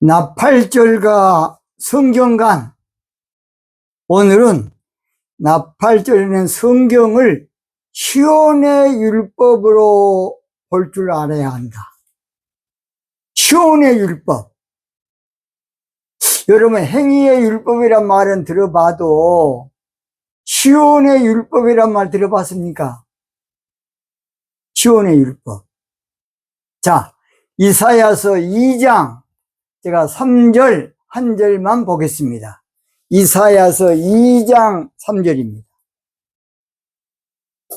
나팔절과 성경관. 오늘은 나팔절에는 성경을 시온의 율법으로 볼 줄 알아야 한다. 시온의 율법. 여러분, 행위의 율법이란 말은 들어봐도 시온의 율법이란 말 들어봤습니까? 시온의 율법. 자, 이사야서 2장 제가 3절 한 절만 보겠습니다. 이사야서 2장 3절입니다.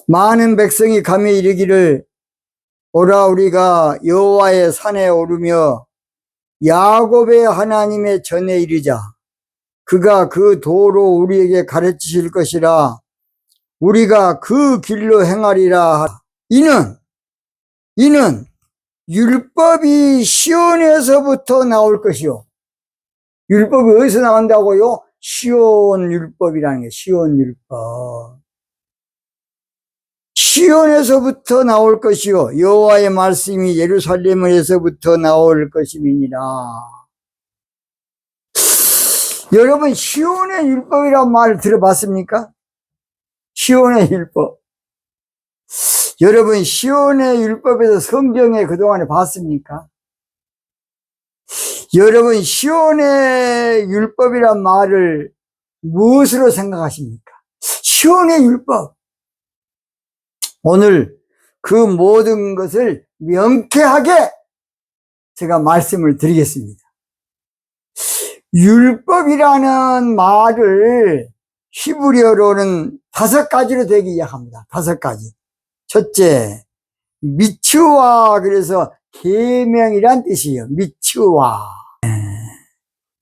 많은 백성이 감히 이르기를 오라 우리가 여호와의 산에 오르며 야곱의 하나님의 전에 이르자. 그가 그 도로 우리에게 가르치실 것이라. 우리가 그 길로 행하리라. 이는 율법이 시온에서부터 나올 것이요. 율법이 어디서 나온다고요? 시온 율법이라는 게 시온 율법. 시온에서부터 나올 것이요. 여호와의 말씀이 예루살렘에서부터 나올 것임이니라. 여러분, 시온의 율법이라는 말 들어봤습니까? 시온의 율법. 여러분, 시온의 율법에서 성경에 그동안에 봤습니까? 여러분, 시온의 율법이란 말을 무엇으로 생각하십니까? 시온의 율법. 오늘 그 모든 것을 명쾌하게 제가 말씀을 드리겠습니다. 율법이라는 말을 히브리어로는 5가지로 되기 시작합니다. 5가지. 첫째, 미츠와, 그래서 계명이란 뜻이에요. 미츠와.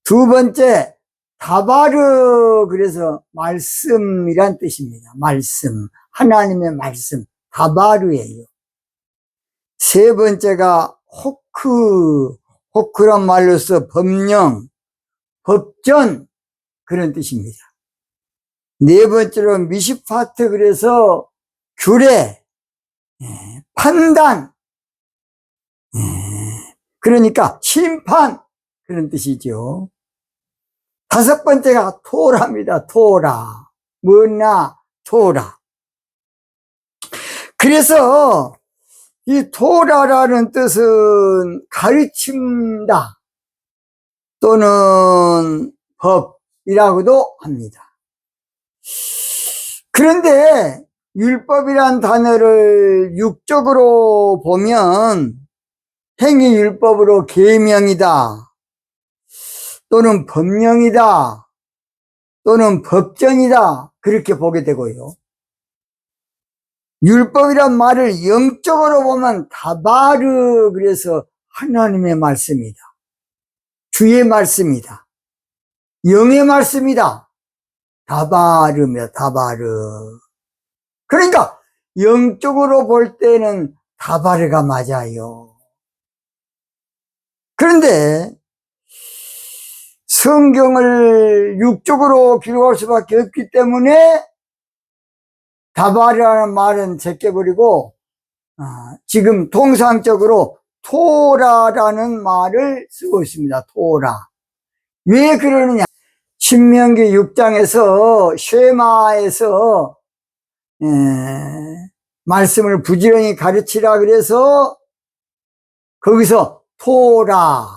두 번째, 다바르, 그래서 말씀이란 뜻입니다. 말씀, 하나님의 말씀, 다바르예요. 세 번째가 호크란 말로서 법령, 법전, 그런 뜻입니다. 네 번째로 미시파트, 그래서 규례, 판단, 그러니까 심판, 그런 뜻이죠. 5번째가 토라입니다. 토라. 뭐나? 토라. 그래서 이 토라라는 뜻은 가르침다 또는 법이라고도 합니다. 그런데 율법이란 단어를 육적으로 보면 행위율법으로 계명이다 또는 법령이다 또는 법전이다, 그렇게 보게 되고요. 율법이란 말을 영적으로 보면 다바르, 그래서 하나님의 말씀이다, 주의 말씀이다, 영의 말씀이다. 다바르며 다바르. 그러니까 영적으로 볼 때는 다바르가 맞아요. 그런데 성경을 육적으로 기록할 수밖에 없기 때문에 다바르라는 말은 제껴버리고 지금 통상적으로 토라라는 말을 쓰고 있습니다. 토라. 왜 그러느냐? 신명기 6장에서 쉐마에서 말씀을 부지런히 가르치라 그래서 거기서 토라라는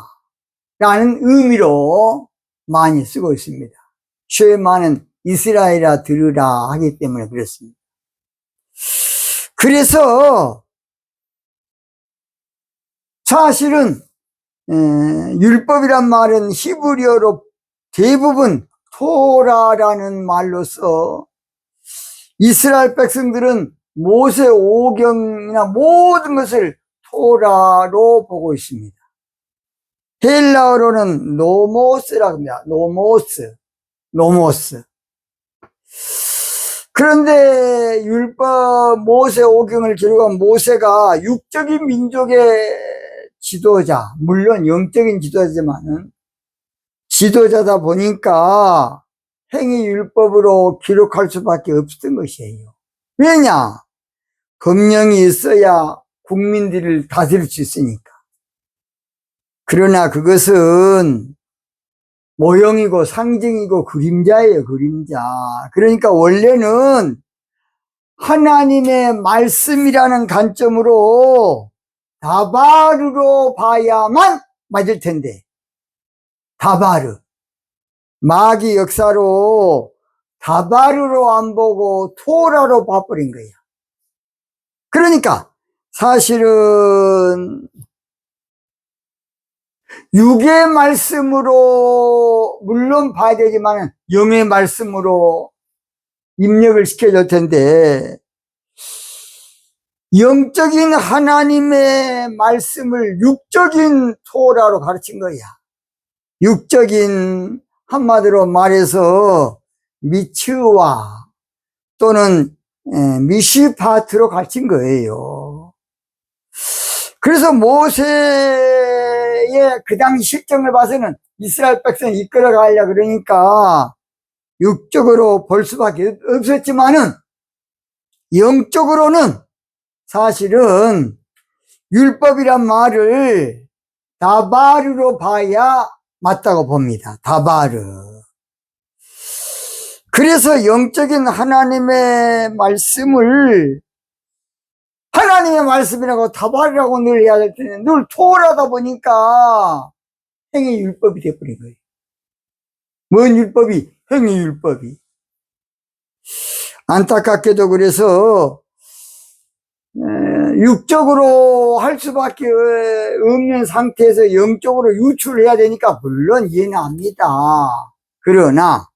의미로 많이 쓰고 있습니다. 쉐마는 이스라엘아 들으라 하기 때문에 그렇습니다. 그래서 사실은 율법이란 말은 히브리어로 대부분 토라라는 말로서 이스라엘 백성들은 모세 오경이나 모든 것을 토라로 보고 있습니다. 헬라어로는 노모스라고 합니다. 노모스. 그런데 율법, 모세 오경을 기록한 모세가 육적인 민족의 지도자, 물론 영적인 지도자지만은 지도자다 보니까 행위율법으로 기록할 수밖에 없었던 것이에요. 왜냐? 법령이 있어야 국민들을 다스릴 수 있으니까. 그러나 그것은 모형이고 상징이고 그림자예요, 그림자. 그러니까 원래는 하나님의 말씀이라는 관점으로 다바르로 봐야만 맞을 텐데, 다바르. 마귀 역사로 다바르로 안 보고 토라로 봐버린 거예요. 그러니까 사실은 육의 말씀으로 물론 봐야 되지만 영의 말씀으로 입력을 시켜줄 텐데, 영적인 하나님의 말씀을 육적인 토라로 가르친 거야. 육적인, 한마디로 말해서 미츠와 또는 미시파트로 가르친 거예요. 그래서 모세의 그 당시 실정을 봐서는 이스라엘 백성을 이끌어가려 그러니까 육적으로 볼 수밖에 없었지만은, 영적으로는 사실은 율법이란 말을 다바르로 봐야 맞다고 봅니다. 다바르. 그래서 영적인 하나님의 말씀을 하나님의 말씀이라고 다바르라고 늘 해야 될 텐데 늘 토라다 보니까 행위 율법이 되어버린 거예요. 뭔 율법이? 행위 율법이. 안타깝게도 그래서 육적으로 할 수밖에 없는 상태에서 영적으로 유출해야 되니까 물론 이해는 합니다. 그러나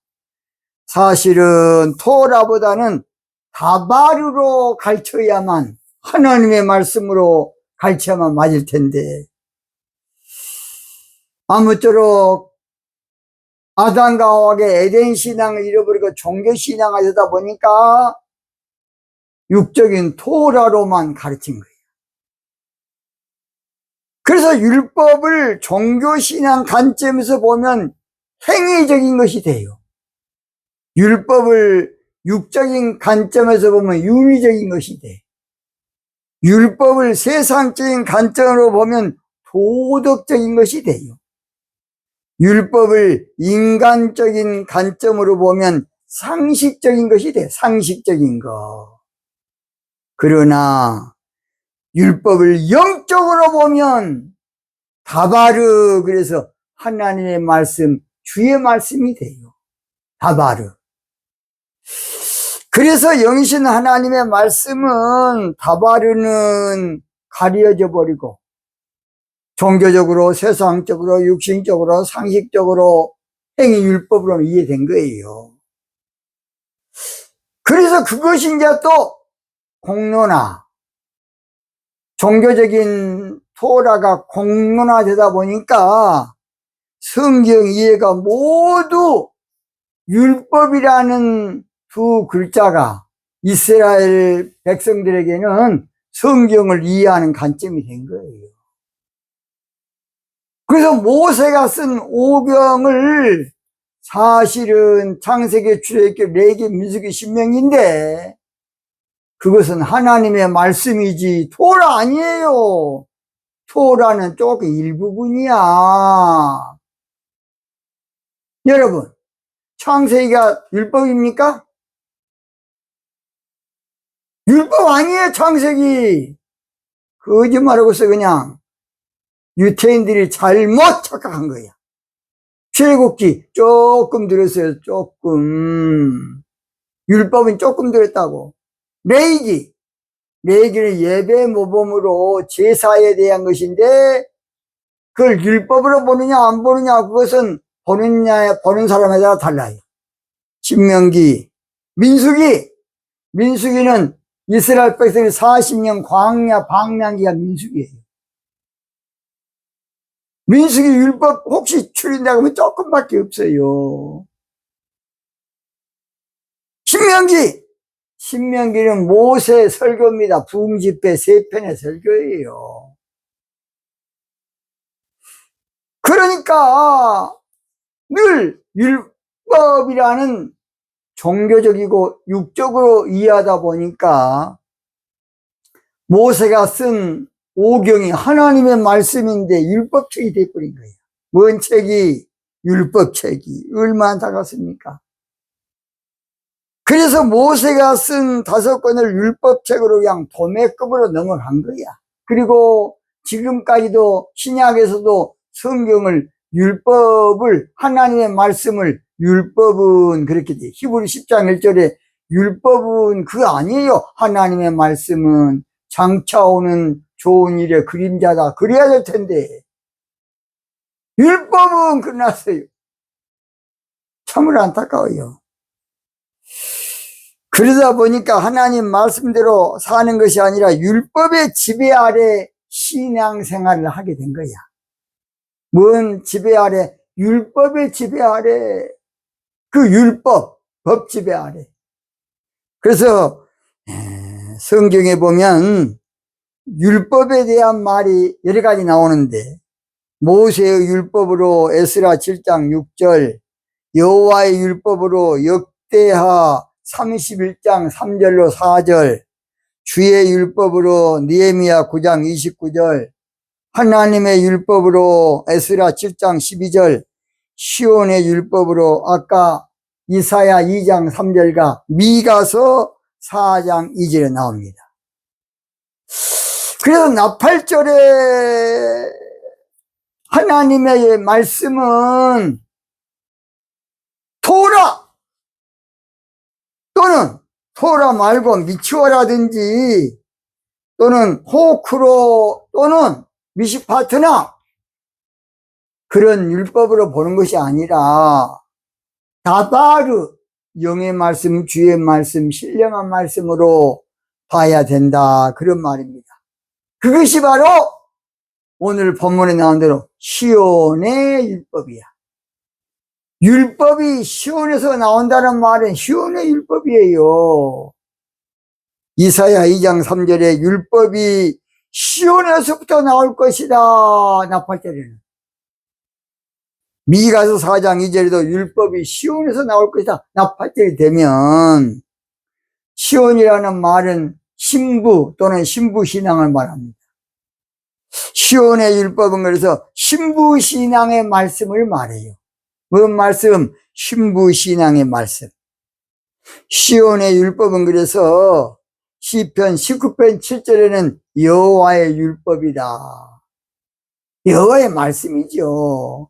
사실은 토라보다는 다바르로 가르쳐야만, 하나님의 말씀으로 가르쳐야만 맞을 텐데, 아무쪼록 아담과 하와의 에덴 신앙을 잃어버리고 종교 신앙을 하다 보니까 육적인 토라로만 가르친 거예요. 그래서 율법을 종교신앙 관점에서 보면 행위적인 것이 돼요. 율법을 육적인 관점에서 보면 윤리적인 것이 돼. 율법을 세상적인 관점으로 보면 도덕적인 것이 돼요. 율법을 인간적인 관점으로 보면 상식적인 것이 돼. 상식적인 거. 그러나 율법을 영적으로 보면 다바르, 그래서 하나님의 말씀, 주의 말씀이 돼요. 다바르. 그래서 영이신 하나님의 말씀은 다바르는 가려져 버리고 종교적으로, 세상적으로, 육신적으로, 상식적으로 행위 율법으로 이해된 거예요. 그래서 그것이 이제 또 공론화, 종교적인 토라가 공론화되다 보니까 성경 이해가 모두 율법이라는 두 글자가 이스라엘 백성들에게는 성경을 이해하는 관점이 된 거예요. 그래서 모세가 쓴 오경을 사실은 창세기, 출애굽기, 레위기, 민수기, 신명인데 그것은 하나님의 말씀이지 토라 아니에요. 토라는 조금 일부분이야. 여러분, 창세기가 율법입니까? 율법 아니에요, 창세기. 거짓말하고서 그냥 유태인들이 잘못 착각한 거야. 출애굽기 조금 들었어요, 조금. 율법은 조금 들었다고. 레위기는 예배 모범으로 제사에 대한 것인데 그걸 율법으로 보느냐 안 보느냐, 그것은 보는 사람에 따라 달라요. 신명기, 민수기는 이스라엘 백성이 40년 광야 방랑기가 민수기예요. 민수기 율법 혹시 추린다고 하면 조금밖에 없어요. 신명기는 모세 설교입니다. 부흥집회 3편의 설교예요. 그러니까 늘 율법이라는 종교적이고 육적으로 이해하다 보니까 모세가 쓴 오경이 하나님의 말씀인데 율법책이 돼버린 거예요. 뭔 책이? 율법책이. 얼마나 다갔습니까? 그래서 모세가 쓴 5권을 율법책으로 그냥 도매급으로 넘어간 거야. 그리고 지금까지도 신약에서도 성경을 율법을, 하나님의 말씀을 율법은 그렇게 돼. 히브리 10장 1절에 율법은 그거 아니에요. 하나님의 말씀은 장차 오는 좋은 일의 그림자다. 그래야 될 텐데. 율법은 끝났어요. 참으로 안타까워요. 그러다 보니까 하나님 말씀대로 사는 것이 아니라 율법의 지배 아래 신앙생활을 하게 된 거야. 뭔 지배 아래? 율법의 지배 아래. 그 율법, 법 지배 아래. 그래서 성경에 보면 율법에 대한 말이 여러 가지 나오는데, 모세의 율법으로 에스라 7장 6절, 여호와의 율법으로 역대하 31장 3절로 4절, 주의 율법으로 느헤미야 9장 29절, 하나님의 율법으로 에스라 7장 12절, 시온의 율법으로 아까 이사야 2장 3절과 미가서 4장 2절에 나옵니다. 그래서 나팔절에 하나님의 말씀은 토라 또는 토라 말고 미추어라든지 또는 호크로 또는 미시파트나 그런 율법으로 보는 것이 아니라 다바르, 영의 말씀, 주의 말씀, 신령한 말씀으로 봐야 된다, 그런 말입니다. 그것이 바로 오늘 본문에 나온 대로 시온의 율법이야. 율법이 시온에서 나온다는 말은 시온의 율법이에요. 이사야 2장 3절에 율법이 시온에서부터 나올 것이다, 나팔절에는. 미가서 4장 2절에도 율법이 시온에서 나올 것이다, 나팔절이 되면, 시온이라는 말은 신부 또는 신부신앙을 말합니다. 시온의 율법은 그래서 신부신앙의 말씀을 말해요. 뭔 말씀? 신부신앙의 말씀. 시온의 율법은 그래서 시편 19편 7절에는 여호와의 율법이다, 여호와의 말씀이죠.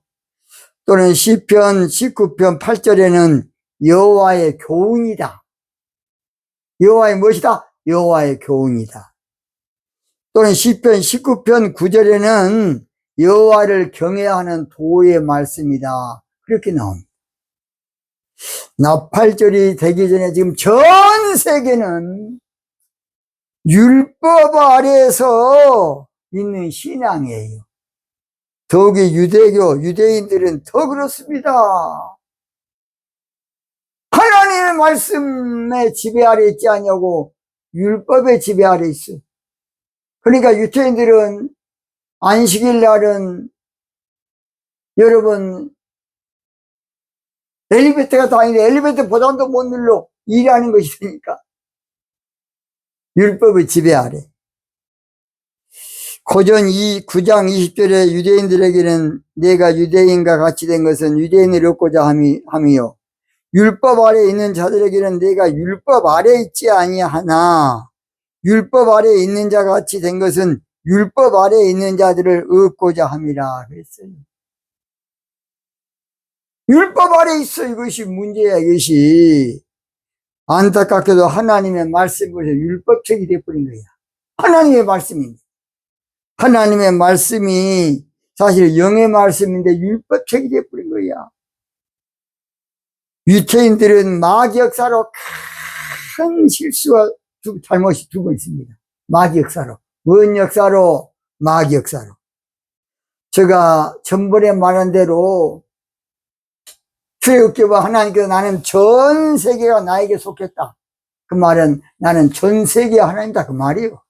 또는 시편 19편 8절에는 여호와의 교훈이다, 여호와의 무엇이다? 여호와의 교훈이다. 또는 시편 19편 9절에는 여호와를 경외해야 하는 도의 말씀이다, 그렇게 나옵니다. 나팔절이 되기 전에 지금 전 세계는 율법 아래에서 있는 신앙이에요. 더욱이 유대교, 유대인들은 더 그렇습니다. 하나님의 말씀의 지배 아래 있지 않냐고 율법의 지배 아래 있어. 그러니까 유태인들은 안식일 날은 여러분 엘리베이터가 다니는데 엘리베이터 보단도 못 눌러 일하는 것이 되니까 율법의 지배 아래. 고전 9장 20절에 유대인들에게는 내가 유대인과 같이 된 것은 유대인을 얻고자 함이요 율법 아래 있는 자들에게는 내가 율법 아래 있지 아니하나 율법 아래 있는 자 같이 된 것은 율법 아래 있는 자들을 얻고자 함이라 그랬어요. 율법 아래 있어. 이것이 문제야. 이것이 안타깝게도 하나님의 말씀으로 율법책이 되어버린 거야. 하나님의 말씀인데, 하나님의 말씀이 사실 영의 말씀인데 율법책이 되어버린 거야. 유태인들은 마귀 역사로 큰 실수와 잘못이 두 번 있습니다. 마귀 역사로. 뭔 역사로? 마귀 역사로. 제가 전번에 말한 대로 출애굽기와 하나님께서 나는 전 세계가 나에게 속했다, 그 말은 나는 전 세계의 하나님이다, 그 말이에요.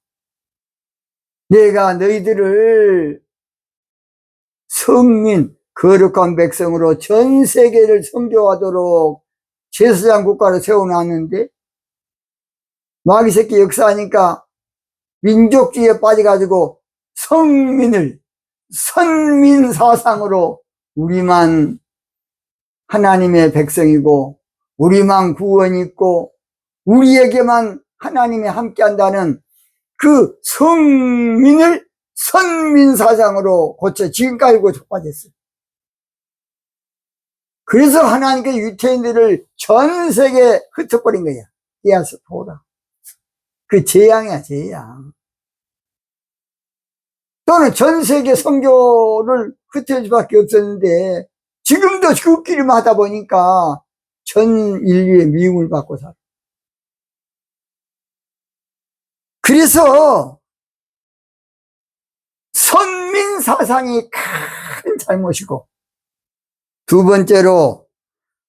내가 너희들을 성민, 거룩한 백성으로 전 세계를 선교하도록 제사장 국가를 세워놨는데 마귀 새끼 역사하니까 민족주의에 빠져가지고 성민을 선민 사상으로 우리만 하나님의 백성이고 우리만 구원이 있고 우리에게만 하나님이 함께한다는 그 성민을 선민 사상으로 고쳐 지금까지 고쳐빠졌어요. 그래서 하나님께 유태인들을 전 세계에 흩어버린 거야. 디아스포라. 그 재앙이야, 재앙. 또는 전 세계 선교를 흩어질 수밖에 없었는데 지금도 그 길만 하다 보니까 전 인류의 미움을 받고 살아. 그래서 선민 사상이 큰 잘못이고, 두 번째로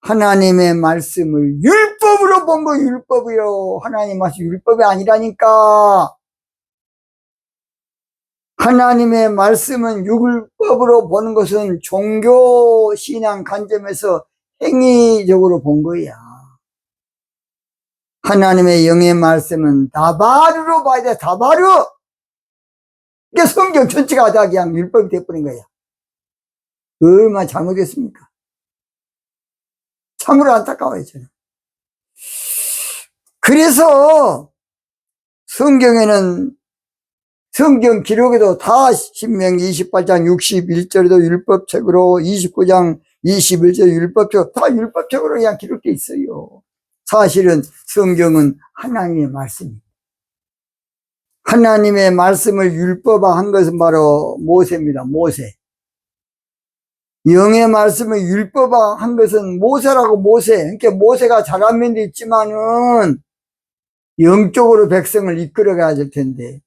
하나님의 말씀을 율법으로 본 거. 율법이요. 하나님 말씀 율법이 아니라니까. 하나님의 말씀은 율법으로 보는 것은 종교 신앙 관점에서 행위적으로 본 거야. 하나님의 영의 말씀은 다바르로 봐야 돼. 다바르. 이게 성경 전체가 다 그냥 율법이 돼버린 거야. 얼마나 잘못했습니까? 참으로 안타까워요, 저는. 그래서 성경에는, 성경 기록에도 다 신명기 28장 61절에도 율법책으로, 29장 21절 율법책, 다 율법책으로 그냥 기록되어 있어요. 사실은 성경은 하나님의 말씀입니다. 하나님의 말씀을 율법화한 것은 바로 모세입니다. 모세. 영의 말씀을 율법화한 것은 모세라고. 모세. 그러니까 모세가 잘한 면도 있지만은 영적으로 백성을 이끌어가야 될 텐데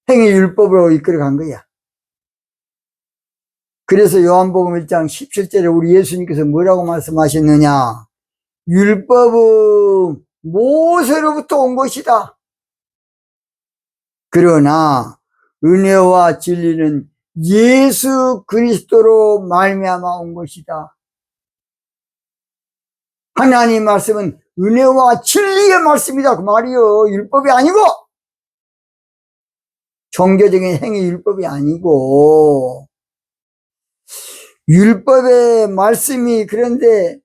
행위 율법으로 이끌어간 거야. 그래서 요한복음 1장 17절에 우리 예수님께서 뭐라고 말씀하셨느냐? 율법은 모세로부터 온 것이다. 그러나 은혜와 진리는 예수 그리스도로 말미암아 온 것이다. 하나님 말씀은 은혜와 진리의 말씀이다. 그 말이요. 율법이 아니고, 종교적인 행위 율법이 아니고, 율법의 말씀이 그런데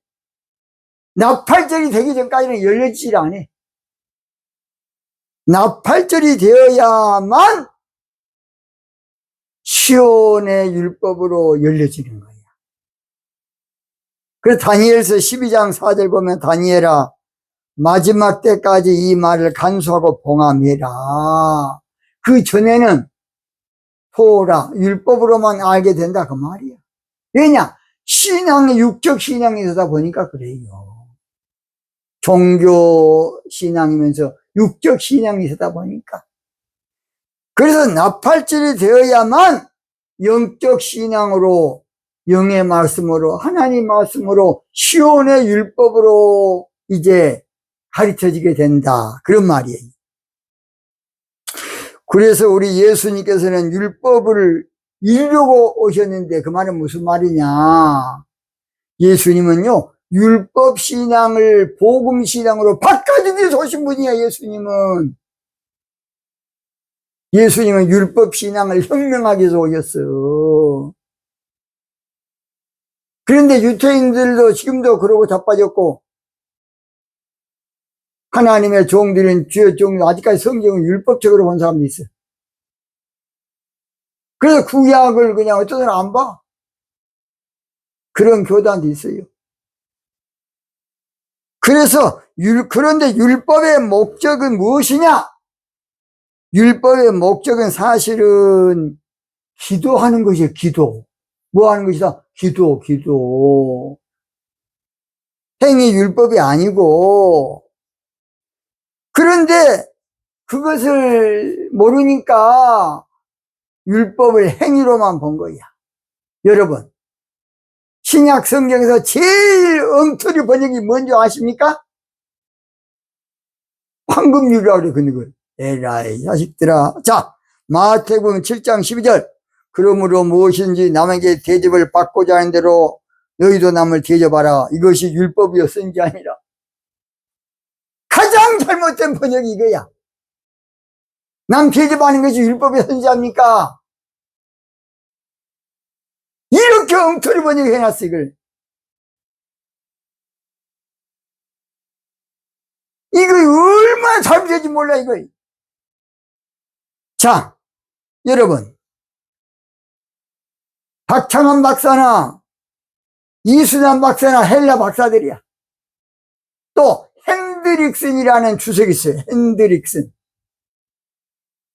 납팔절이 되기 전까지는 열려지질 않아. 납팔절이 되어야만 시온의 율법으로 열려지는 거야. 그래서 다니엘서 12장 4절 보면 다니엘아 마지막 때까지 이 말을 간수하고 봉함해라. 그 전에는 토라 율법으로만 알게 된다 그 말이야. 왜냐? 신앙이 육적 신앙이 되다 보니까 그래요. 종교 신앙이면서 육적 신앙이 되다 보니까. 그래서 나팔절이 되어야만 영적 신앙으로, 영의 말씀으로, 하나님 말씀으로, 시온의 율법으로 이제 가르쳐지게 된다. 그런 말이에요. 그래서 우리 예수님께서는 율법을 이루려고 오셨는데 그 말은 무슨 말이냐? 예수님은요, 율법 신앙을 복음 신앙으로 바꿔주기 오신 분이야, 예수님은. 예수님은 율법 신앙을 혁명하기 위해서 오셨어. 그런데 유태인들도 지금도 그러고 자빠졌고, 하나님의 종들은 주의 종들, 아직까지 성경을 율법적으로 본 사람도 있어. 그래서 구약을 그냥 어떤 사람 안 봐. 그런 교단도 있어요. 그래서 그런데 율법의 목적은 무엇이냐? 율법의 목적은 사실은 기도하는 것이에요. 기도. 뭐 하는 것이다? 기도. 행위 율법이 아니고. 그런데 그것을 모르니까 율법을 행위로만 본 거야. 여러분, 신약 성경에서 제일 엉터리 번역이 뭔지 아십니까? 황금률이라고 그래, 그걸. 에라이, 자식들아. 자, 마태복음 7장 12절. 그러므로 무엇인지 남에게 대접을 받고자 하는 대로 너희도 남을 대접하라. 이것이 율법이요, 선지 아니라. 가장 잘못된 번역이 이거야. 남 대접하는 것이 율법의 선지합니까? 이렇게 엉터리 번역해놨어, 이걸. 이거 얼마나 잘못된지 몰라, 이거. 자, 여러분. 박창환 박사나 이순환 박사나 헬라 박사들이야. 또 핸드릭슨이라는 주석이 있어요. 핸드릭슨.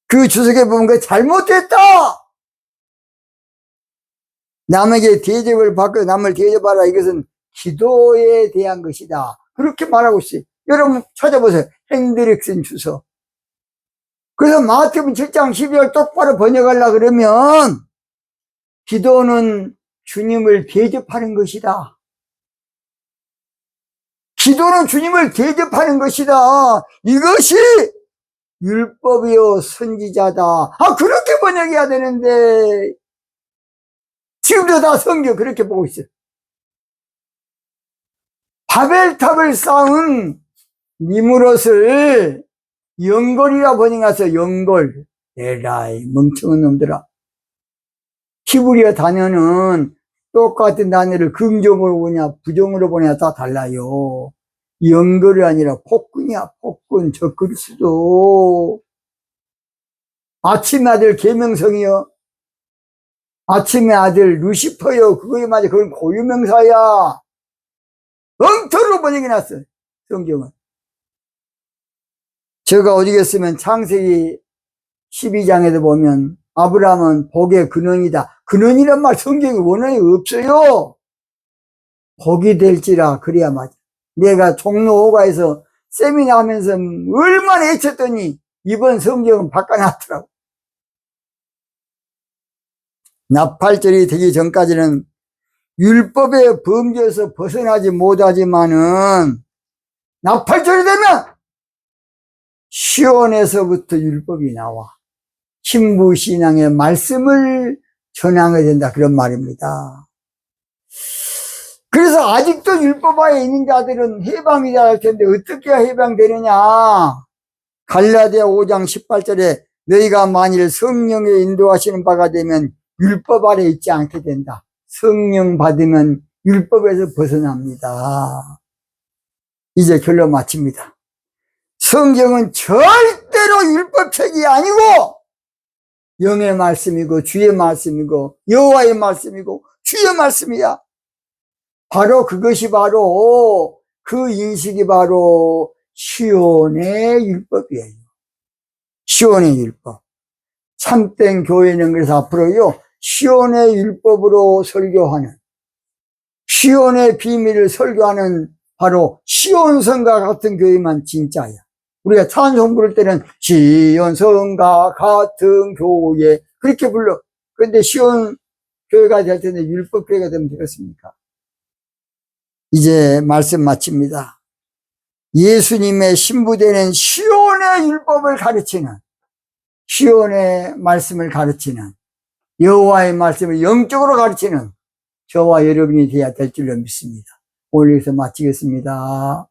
그 주석에 보면 그 잘못됐다. 남에게 대접을 받고 남을 대접하라. 이것은 기도에 대한 것이다. 그렇게 말하고 있어요. 여러분 찾아보세요. 핸드릭슨 주석. 그래서 마태복음 7장 12절 똑바로 번역하려고 그러면 기도는 주님을 대접하는 것이다. 기도는 주님을 대접하는 것이다. 이것이 율법이요 선지자다. 아, 그렇게 번역해야 되는데 지금도 다 성경 그렇게 보고 있어요. 바벨탑을 쌓은 니무롯을 영걸이라 번역해서 영걸. 에라이 멍청한 놈들아. 히브리어 단어는 똑같은 단어를 긍정으로 보냐 부정으로 보냐 다 달라요. 영걸이 아니라 폭군이야. 폭군. 저 그리스도. 아침의 아들 계명성이요. 아침의 아들 루시퍼요. 그거에 맞아. 그건 고유명사야. 엉터리로 번역해놨어 성경은. 제가 어디겠으면 창세기 12장에도 보면 아브라함은 복의 근원이다. 근원이란 말 성경에 원어에 없어요. 복이 될지라 그래야 맞아. 내가 종로 5가에서 세미나 하면서 얼마나 애쳤더니 이번 성경은 바꿔놨더라고. 나팔절이 되기 전까지는 율법의 범죄에서 벗어나지 못하지만은 나팔절이 되면 시온에서부터 율법이 나와 신부신앙의 말씀을 전하게 된다 그런 말입니다. 그래서 아직도 율법하에 있는 자들은 해방이 될 텐데 어떻게 해방되느냐. 갈라디아 5장 18절에 너희가 만일 성령의 인도하시는 바가 되면 율법 아래 있지 않게 된다. 성령 받으면 율법에서 벗어납니다. 이제 결론 마칩니다. 성경은 절대로 율법책이 아니고 영의 말씀이고 주의 말씀이고 여호와의 말씀이고 주의 말씀이야. 바로 그것이 바로 그 인식이 바로 시온의 율법이에요. 시온의 율법. 참된 교회는 그래서 앞으로요 시온의 율법으로 설교하는 시온의 비밀을 설교하는 바로 시온성과 같은 교회만 진짜야. 우리가 찬송 부를 때는 시온성과 같은 교회 그렇게 불러. 그런데 시온 교회가 될 텐데 율법 교회가 되면 되겠습니까? 이제 말씀 마칩니다. 예수님의 신부되는 시온의 율법을 가르치는 시온의 말씀을 가르치는 여호와의 말씀을 영적으로 가르치는 저와 여러분이 되어야 될 줄로 믿습니다. 오늘 여기서 마치겠습니다.